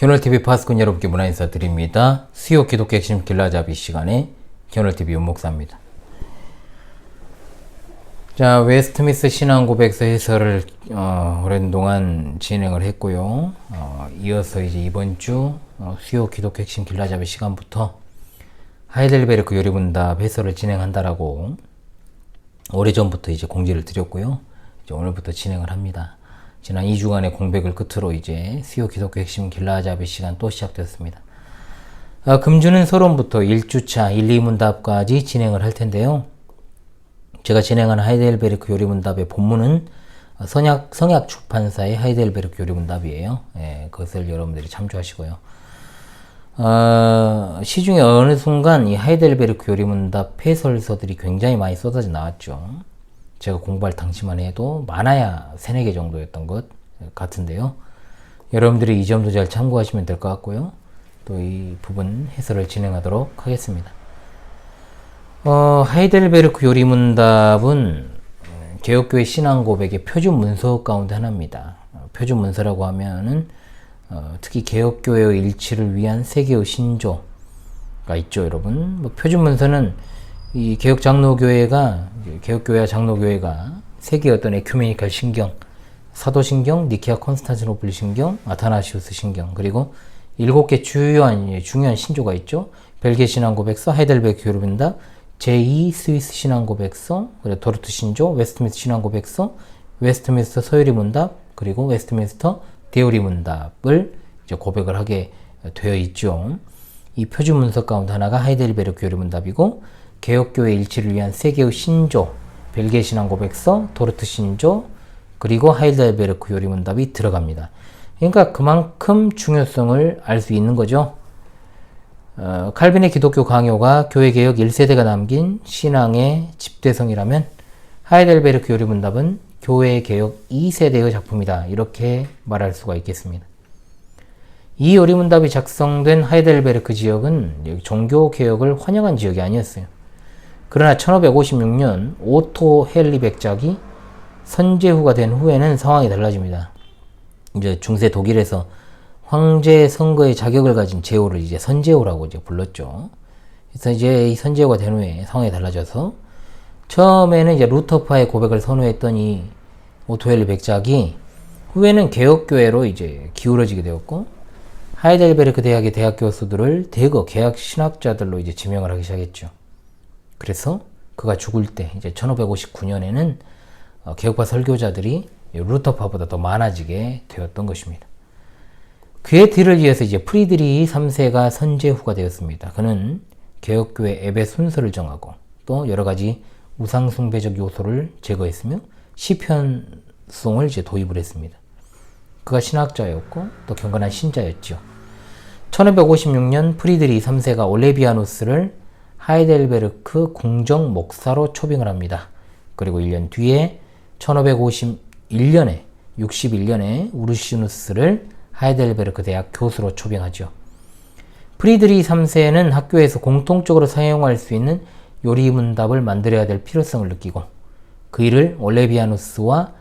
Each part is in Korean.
견월TV 파스꾼 여러분께 문화 인사드립니다. 수요 기독교 핵심 길라잡이 시간에 견월TV 윤목사입니다. 자, 웨스트민스터 신앙고백서 해설을 오랜 동안 진행을 했고요. 이어서 이제 이번 주 수요 기독교 핵심 길라잡이 시간부터 하이델베르크 요리문답 해설을 진행한다라고 오래전부터 이제 공지를 드렸고요. 이제 오늘부터 진행을 합니다. 지난 2주간의 공백을 끝으로 이제 수요 기독교 핵심 길라잡이 시간 또 시작됐습니다. 금주는 서론부터 1주차 1, 2문답까지 진행을 할 텐데요. 제가 진행하는 하이델베르크 요리문답의 본문은 성약 출판사의 하이델베르크 요리문답이에요. 예, 그것을 여러분들이 참조하시고요. 시중에 어느 순간 이 하이델베르크 요리문답 해설서들이 굉장히 많이 쏟아져 나왔죠. 제가 공부할 당시만 해도 많아야 3, 4개 정도였던 것 같은데요. 여러분들이 이 점도 잘 참고하시면 될 것 같고요. 또 이 부분 해설을 진행하도록 하겠습니다. 하이델베르크 요리문답은 개혁교회 신앙고백의 표준 문서 가운데 하나입니다. 표준 문서라고 하면은 특히 개혁교회의 일치를 위한 세계의 신조가 있죠, 여러분. 표준 문서는 이 개혁교회와 장로교회가 세계의 어떤 에큐메니컬 신경, 사도신경, 니케아 콘스탄티노플 신경, 아타나시우스 신경, 그리고 7개 중요한 신조가 있죠. 벨기에 신앙고백서, 하이델베르크 요리문답, 제2 스위스 신앙고백서, 그리고 도르트 신조, 웨스트민스터 신앙고백서, 웨스트민스터 서유리문답, 그리고 웨스트민스터 대요리문답을 이제 고백을 하게 되어 있죠. 이 표준 문서 가운데 하나가 하이델베르크 요리문답이고, 개혁교회 일치를 위한 세계의 신조, 벨기에 신앙고백서, 도르트 신조, 그리고 하이델베르크 요리문답이 들어갑니다. 그러니까 그만큼 중요성을 알 수 있는 거죠. 칼빈의 기독교 강요가 교회개혁 1세대가 남긴 신앙의 집대성이라면 하이델베르크 요리문답은 교회개혁 2세대의 작품이다. 이렇게 말할 수가 있겠습니다. 이 요리문답이 작성된 하이델베르크 지역은 종교개혁을 환영한 지역이 아니었어요. 그러나 1556년 오토 헬리 백작이 선제후가 된 후에는 상황이 달라집니다. 이제 중세 독일에서 황제 선거의 자격을 가진 제후를 이제 선제후라고 이제 불렀죠. 그래서 이제 이 선제후가 된 후에 상황이 달라져서 처음에는 이제 루터파의 고백을 선호했던 이 오토 헬리 백작이 후에는 개혁교회로 이제 기울어지게 되었고, 하이델베르크 대학의 대학 교수들을 대거 개혁 신학자들로 이제 지명을 하기 시작했죠. 그래서 그가 죽을 때 이제 1559년에는 개혁파 설교자들이 루터파보다 더 많아지게 되었던 것입니다. 그의 뒤를 이어서 이제 프리드리히 3세가 선제후가 되었습니다. 그는 개혁교회 앱의 순서를 정하고 또 여러 가지 우상숭배적 요소를 제거했으며 시편송을 이제 도입을 했습니다. 그가 신학자였고 또 경건한 신자였죠. 1556년 프리드리히 3세가 올레비아누스를 하이델베르크 궁정 목사로 초빙을 합니다. 그리고 1년 뒤에 1561년에 우르시누스를 하이델베르크 대학 교수로 초빙하죠. 프리드리히 3세는 학교에서 공통적으로 사용할 수 있는 요리문답을 만들어야 될 필요성을 느끼고 그 일을 올레비아누스와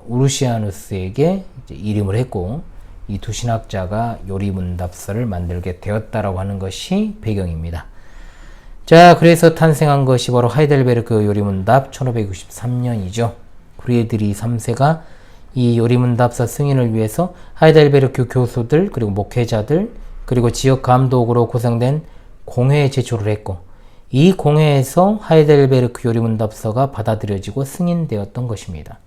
우르시아누스에게 이름을 했고, 이 두 신학자가 요리문답서를 만들게 되었다라고 하는 것이 배경입니다. 자, 그래서 탄생한 것이 바로 하이델베르크 요리문답 1563년이죠. 프리드리히 3세가 이 요리문답서 승인을 위해서 하이델베르크 교수들, 그리고 목회자들, 그리고 지역 감독으로 구성된 공회에 제출을 했고, 이 공회에서 하이델베르크 요리문답서가 받아들여지고 승인되었던 것입니다.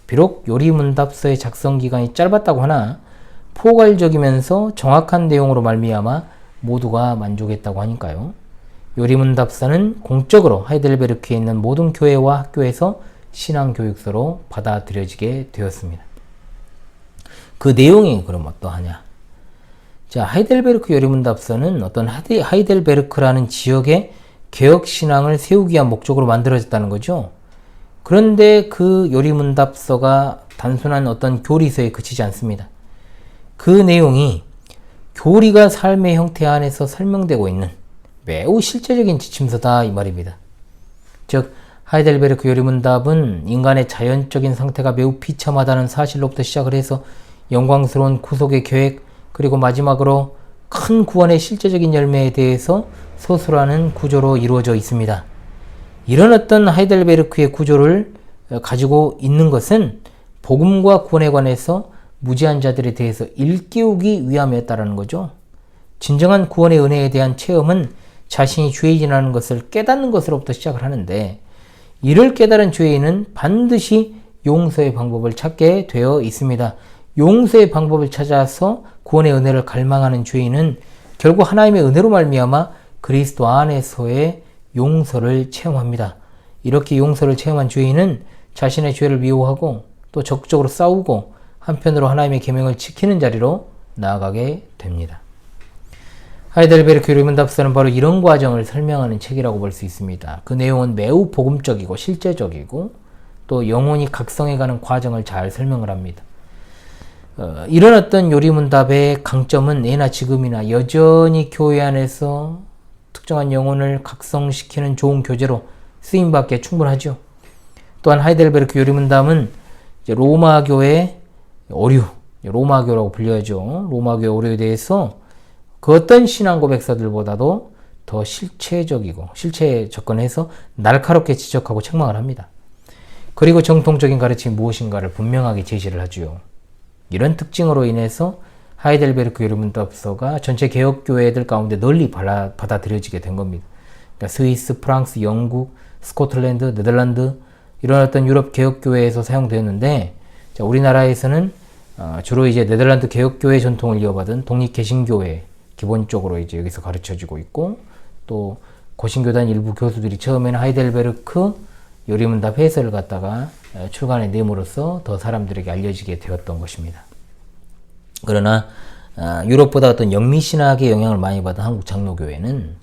비록 요리문답서의 작성 기간이 짧았다고 하나 포괄적이면서 정확한 내용으로 말미암아 모두가 만족했다고 하니까요. 요리문답서는 공적으로 하이델베르크에 있는 모든 교회와 학교에서 신앙교육서로 받아들여지게 되었습니다. 그 내용이 그럼 어떠하냐? 자, 하이델베르크 요리문답서는 어떤 하이델베르크라는 지역의 개혁신앙을 세우기 위한 목적으로 만들어졌다는 거죠. 그런데 그 요리문답서가 단순한 어떤 교리서에 그치지 않습니다. 그 내용이 교리가 삶의 형태 안에서 설명되고 있는 매우 실제적인 지침서다 이 말입니다. 즉 하이델베르크 요리문답은 인간의 자연적인 상태가 매우 비참하다는 사실로부터 시작을 해서 영광스러운 구속의 계획, 그리고 마지막으로 큰 구원의 실제적인 열매에 대해서 서술하는 구조로 이루어져 있습니다. 이런 어떤 하이델베르크의 구조를 가지고 있는 것은 복음과 구원에 관해서 무지한 자들에 대해서 일깨우기 위함이었다라는 거죠. 진정한 구원의 은혜에 대한 체험은 자신이 죄인이라는 것을 깨닫는 것으로부터 시작을 하는데, 이를 깨달은 죄인은 반드시 용서의 방법을 찾게 되어 있습니다. 용서의 방법을 찾아서 구원의 은혜를 갈망하는 죄인은 결국 하나님의 은혜로 말미암아 그리스도 안에서의 용서를 체험합니다. 이렇게 용서를 체험한 죄인은 자신의 죄를 미워하고 또 적극적으로 싸우고 한편으로 하나님의 계명을 지키는 자리로 나아가게 됩니다. 하이델베르크 요리문답서는 바로 이런 과정을 설명하는 책이라고 볼 수 있습니다. 그 내용은 매우 복음적이고 실제적이고 또 영혼이 각성해가는 과정을 잘 설명을 합니다. 이런 어떤 요리문답의 강점은 예나 지금이나 여전히 교회 안에서 특정한 영혼을 각성시키는 좋은 교재로 쓰임받기에 충분하죠. 또한 하이델베르크 요리문답은 로마교의 오류, 로마교라고 불려야죠. 로마교의 오류에 대해서 그 어떤 신앙 고백서들보다도 더 실체적이고 실체에 접근해서 날카롭게 지적하고 책망을 합니다. 그리고 정통적인 가르침이 무엇인가를 분명하게 제시를 하죠. 이런 특징으로 인해서 하이델베르크 요리문답서가 전체 개혁교회들 가운데 널리 받아들여지게 된 겁니다. 그러니까 스위스, 프랑스, 영국, 스코틀랜드, 네덜란드 이런 어떤 유럽 개혁교회에서 사용되었는데, 우리나라에서는 주로 이제 네덜란드 개혁교회 전통을 이어받은 독립개신교회 기본적으로 이제 여기서 가르쳐지고 있고, 또 고신교단 일부 교수들이 처음에는 하이델베르크 요리문답 해설을 갖다가 출간해 내므로써 더 사람들에게 알려지게 되었던 것입니다. 그러나 유럽보다 어떤 영미신학의 영향을 많이 받은 한국 장로교회는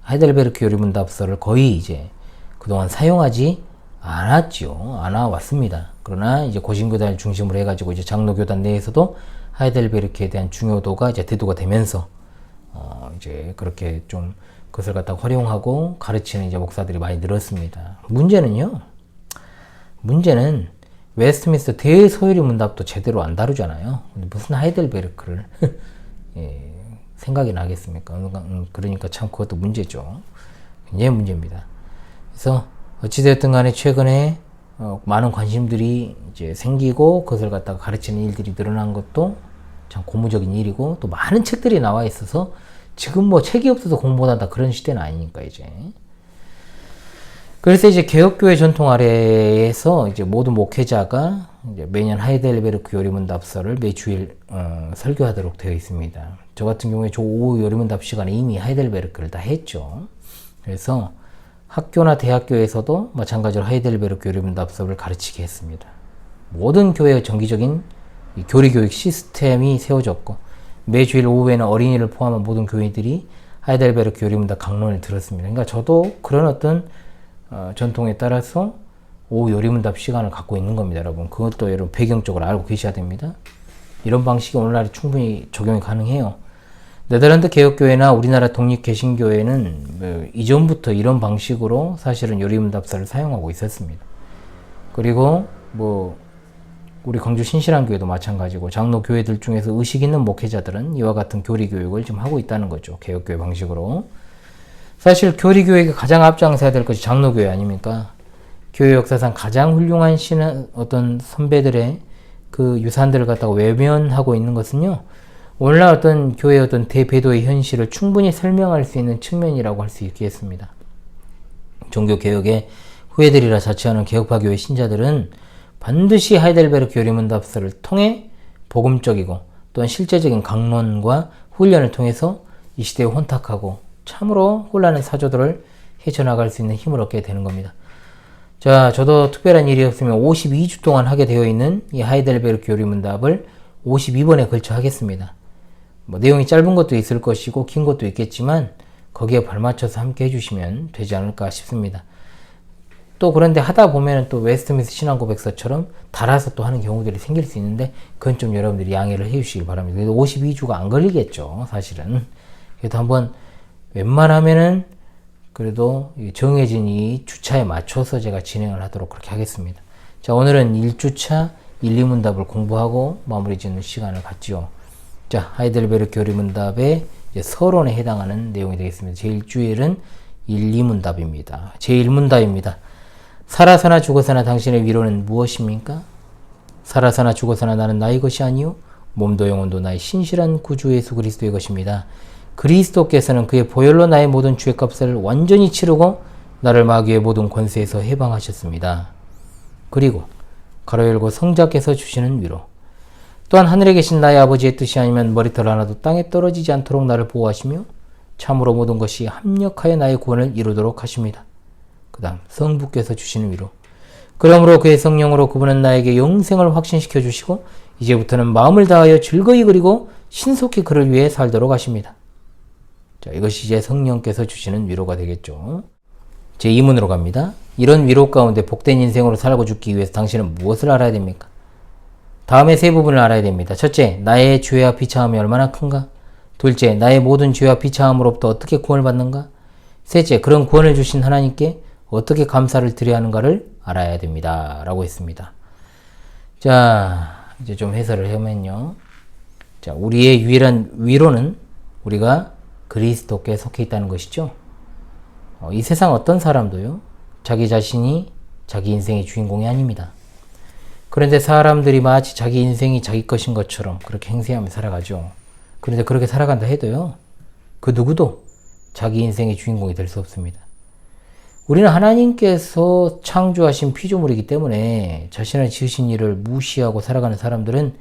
하이델베르크 요리문답서를 거의 이제 그동안 사용하지 않아왔습니다. 그러나 이제 고신교단을 중심으로 해가지고 이제 장로교단 내에서도 하이델베르크에 대한 중요도가 이제 대두가 되면서 이제 그렇게 좀 그것을 갖다가 활용하고 가르치는 이제 목사들이 많이 늘었습니다. 문제는 웨스트민스터 대소요리 문답도 제대로 안 다루잖아요. 근데 무슨 하이델베르크를 생각이 나겠습니까? 그러니까 참 그것도 문제죠. 굉장히 문제입니다. 그래서 어찌되었든 간에 최근에 많은 관심들이 이제 생기고 그것을 갖다가 가르치는 일들이 늘어난 것도 참 고무적인 일이고, 또 많은 책들이 나와 있어서 지금 뭐 책이 없어서 공부 못한다 그런 시대는 아니니까 이제. 그래서 이제 개혁교회 전통 아래에서 이제 모든 목회자가 이제 매년 하이델베르크 요리문답서를 매주일 설교하도록 되어 있습니다. 저 같은 경우에 저 오후 요리문답 시간에 이미 하이델베르크를 다 했죠. 그래서 학교나 대학교에서도 마찬가지로 하이델베르크 요리문답서를 가르치게 했습니다. 모든 교회의 정기적인 이 교리교육 시스템이 세워졌고, 매주일 오후에는 어린이를 포함한 모든 교회들이 하이델베르크 요리문답 강론을 들었습니다. 그러니까 저도 그런 어떤 전통에 따라서 오후 요리문답 시간을 갖고 있는 겁니다, 여러분. 그것도 여러분 배경적으로 알고 계셔야 됩니다. 이런 방식이 오늘날에 충분히 적용이 가능해요. 네덜란드 개혁교회나 우리나라 독립개신교회는 이전부터 이런 방식으로 사실은 요리문답서를 사용하고 있었습니다. 그리고 우리 광주 신실한교회도 마찬가지고 장로교회들 중에서 의식 있는 목회자들은 이와 같은 교리교육을 지금 하고 있다는 거죠. 개혁교회 방식으로. 사실 교리교육에 가장 앞장서야 될 것이 장로교회 아닙니까? 교회 역사상 가장 훌륭한 어떤 선배들의 그 유산들을 갖다가 외면하고 있는 것은요, 오늘날 어떤 교회의 어떤 대배도의 현실을 충분히 설명할 수 있는 측면이라고 할 수 있겠습니다. 종교개혁의 후예들이라 자처하는 개혁파교회 신자들은 반드시 하이델베르크 요리문답서를 통해 복음적이고 또한 실제적인 강론과 훈련을 통해서 이 시대에 혼탁하고 참으로 혼란의 사조들을 헤쳐나갈 수 있는 힘을 얻게 되는 겁니다. 자, 저도 특별한 일이 없으면 52주 동안 하게 되어 있는 이 하이델베르크 요리문답을 52번에 걸쳐 하겠습니다. 내용이 짧은 것도 있을 것이고 긴 것도 있겠지만 거기에 발맞춰서 함께 해주시면 되지 않을까 싶습니다. 또 그런데 하다 보면 또 웨스트민스터 신앙고백서처럼 달아서 또 하는 경우들이 생길 수 있는데, 그건 좀 여러분들이 양해를 해주시길 바랍니다. 그래도 52주가 안 걸리겠죠, 사실은. 그래도 한번 웬만하면은 그래도 정해진 이 주차에 맞춰서 제가 진행을 하도록 그렇게 하겠습니다. 자, 오늘은 1주차 1, 2문답을 공부하고 마무리 짓는 시간을 갖지요. 자, 하이델베르크 교리문답의 이제 서론에 해당하는 내용이 되겠습니다. 제1주일은 1, 2문답입니다. 제1문답입니다. 살아서나 죽어서나 당신의 위로는 무엇입니까? 살아서나 죽어서나 나는 나의 것이 아니요 몸도 영혼도 나의 신실한 구주 예수 그리스도의 것입니다. 그리스도께서는 그의 보혈로 나의 모든 죄값을 완전히 치르고 나를 마귀의 모든 권세에서 해방하셨습니다. 그리고 가로 열고 성자께서 주시는 위로, 또한 하늘에 계신 나의 아버지의 뜻이 아니면 머리털 하나도 땅에 떨어지지 않도록 나를 보호하시며 참으로 모든 것이 합력하여 나의 구원을 이루도록 하십니다. 그 다음 성부께서 주시는 위로, 그러므로 그의 성령으로 그분은 나에게 영생을 확신시켜 주시고 이제부터는 마음을 다하여 즐거이 그리고 신속히 그를 위해 살도록 하십니다. 자, 이것이 이제 성령께서 주시는 위로가 되겠죠. 제2문으로 갑니다. 이런 위로 가운데 복된 인생으로 살고 죽기 위해서 당신은 무엇을 알아야 됩니까? 다음의 세 부분을 알아야 됩니다. 첫째, 나의 죄와 비참함이 얼마나 큰가? 둘째, 나의 모든 죄와 비참함으로부터 어떻게 구원을 받는가? 셋째, 그런 구원을 주신 하나님께 어떻게 감사를 드려야 하는가를 알아야 됩니다. 라고 했습니다. 자, 이제 좀 해설을 해보면요. 자, 우리의 유일한 위로는 우리가 그리스도께 속해 있다는 것이죠. 이 세상 어떤 사람도요, 자기 자신이 자기 인생의 주인공이 아닙니다. 그런데 사람들이 마치 자기 인생이 자기 것인 것처럼 그렇게 행세하며 살아가죠. 그런데 그렇게 살아간다 해도요, 그 누구도 자기 인생의 주인공이 될 수 없습니다. 우리는 하나님께서 창조하신 피조물이기 때문에 자신을 지으신 이를 무시하고 살아가는 사람들은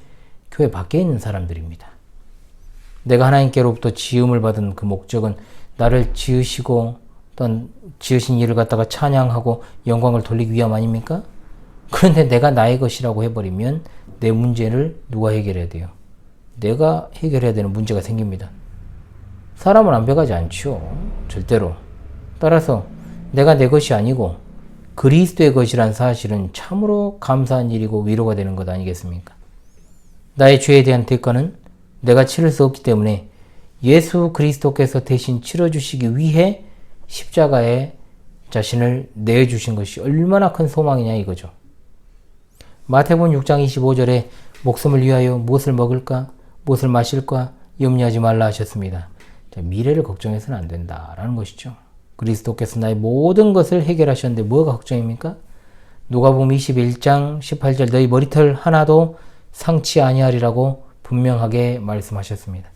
교회 밖에 있는 사람들입니다. 내가 하나님께로부터 지음을 받은 그 목적은 나를 지으시고 어떤 지으신 일을 갖다가 찬양하고 영광을 돌리기 위함 아닙니까? 그런데 내가 나의 것이라고 해버리면 내 문제를 누가 해결해야 돼요? 내가 해결해야 되는 문제가 생깁니다. 사람은 완벽하지 않죠. 절대로. 따라서 내가 내 것이 아니고 그리스도의 것이란 사실은 참으로 감사한 일이고 위로가 되는 것 아니겠습니까? 나의 죄에 대한 대가는 내가 치를 수 없기 때문에 예수 그리스도께서 대신 치러주시기 위해 십자가에 자신을 내어주신 것이 얼마나 큰 소망이냐 이거죠. 마태복음 6장 25절에 목숨을 위하여 무엇을 먹을까, 무엇을 마실까 염려하지 말라 하셨습니다. 자, 미래를 걱정해서는 안 된다라는 것이죠. 그리스도께서 나의 모든 것을 해결하셨는데 뭐가 걱정입니까? 누가복음 21장 18절 너희 머리털 하나도 상치 아니하리라고 분명하게 말씀하셨습니다.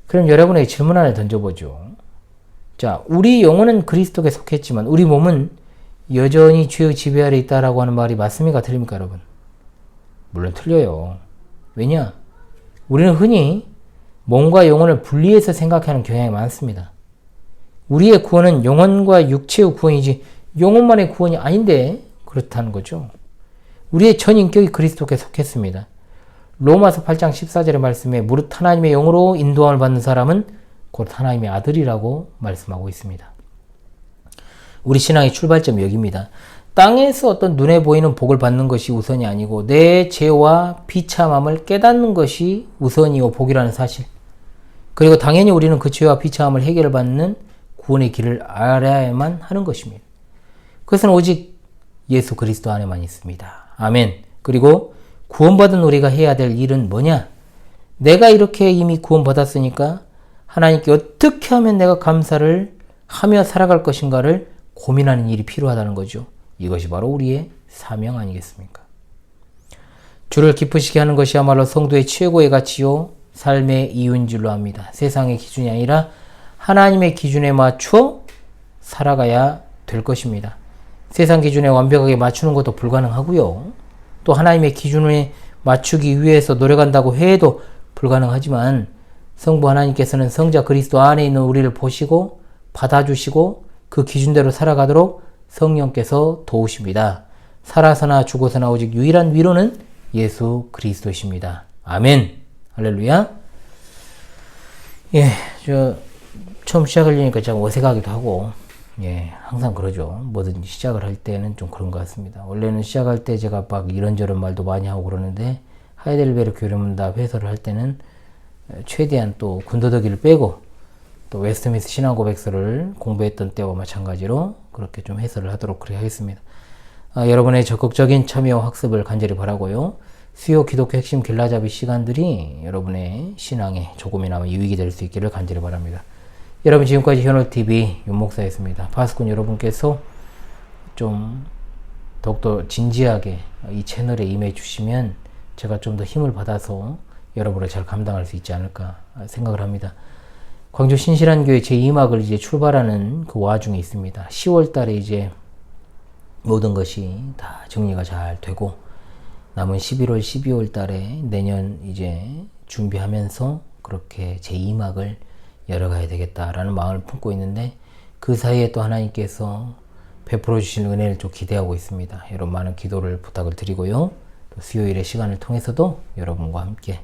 그럼 여러분에게 질문 하나 던져보죠. 자, 우리 영혼은 그리스도께 속했지만 우리 몸은 여전히 죄의 지배 아래 있다라고 하는 말이 맞습니까? 틀립니까, 여러분? 물론 틀려요. 왜냐? 우리는 흔히 몸과 영혼을 분리해서 생각하는 경향이 많습니다. 우리의 구원은 영혼과 육체의 구원이지 영혼만의 구원이 아닌데 그렇다는 거죠. 우리의 전 인격이 그리스도께 속했습니다. 로마서 8장 14절의 말씀에 무릇 하나님의 영으로 인도함을 받는 사람은 곧 하나님의 아들이라고 말씀하고 있습니다. 우리 신앙의 출발점이 여기입니다. 땅에서 어떤 눈에 보이는 복을 받는 것이 우선이 아니고 내 죄와 비참함을 깨닫는 것이 우선이요 복이라는 사실. 그리고 당연히 우리는 그 죄와 비참함을 해결받는 구원의 길을 알아야만 하는 것입니다. 그것은 오직 예수 그리스도 안에만 있습니다. 아멘. 그리고 구원받은 우리가 해야 될 일은 뭐냐? 내가 이렇게 이미 구원받았으니까 하나님께 어떻게 하면 내가 감사를 하며 살아갈 것인가를 고민하는 일이 필요하다는 거죠. 이것이 바로 우리의 사명 아니겠습니까? 주를 기쁘시게 하는 것이야말로 성도의 최고의 가치요 삶의 이유인 줄로 압니다. 세상의 기준이 아니라 하나님의 기준에 맞춰 살아가야 될 것입니다. 세상 기준에 완벽하게 맞추는 것도 불가능하고요. 또 하나님의 기준에 맞추기 위해서 노력한다고 해도 불가능하지만 성부 하나님께서는 성자 그리스도 안에 있는 우리를 보시고 받아주시고 그 기준대로 살아가도록 성령께서 도우십니다. 살아서나 죽어서나 오직 유일한 위로는 예수 그리스도이십니다. 아멘. 할렐루야. 예, 처음 시작하려니까 좀 어색하기도 하고, 예, 항상 그러죠. 뭐든지 시작을 할 때는 좀 그런 것 같습니다. 원래는 시작할 때 제가 막 이런저런 말도 많이 하고 그러는데, 하이델베르크 교리문답 해설을 할 때는 최대한 또 군더더기를 빼고, 또 웨스트민스 신앙고백서를 공부했던 때와 마찬가지로 그렇게 좀 해설을 하도록 그렇게 하겠습니다. 여러분의 적극적인 참여와 학습을 간절히 바라고요. 수요 기독교 핵심 길라잡이 시간들이 여러분의 신앙에 조금이나마 유익이 될 수 있기를 간절히 바랍니다. 여러분, 지금까지 현호TV 윤목사였습니다. 파수꾼 여러분께서 좀 더욱더 진지하게 이 채널에 임해 주시면 제가 좀 더 힘을 받아서 여러분을 잘 감당할 수 있지 않을까 생각을 합니다. 광주 신실한 교회 제2막을 이제 출발하는 그 와중에 있습니다. 10월 달에 이제 모든 것이 다 정리가 잘 되고 남은 11월, 12월 달에 내년 이제 준비하면서 그렇게 제2막을 열어가야 되겠다라는 마음을 품고 있는데, 그 사이에 또 하나님께서 베풀어 주신 은혜를 좀 기대하고 있습니다. 여러분 많은 기도를 부탁을 드리고요. 또 수요일의 시간을 통해서도 여러분과 함께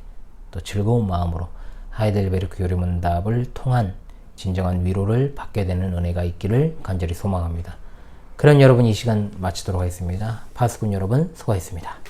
또 즐거운 마음으로 하이델베르크 요리문답을 통한 진정한 위로를 받게 되는 은혜가 있기를 간절히 소망합니다. 그럼 여러분, 이 시간 마치도록 하겠습니다. 파수꾼 여러분 수고하셨습니다.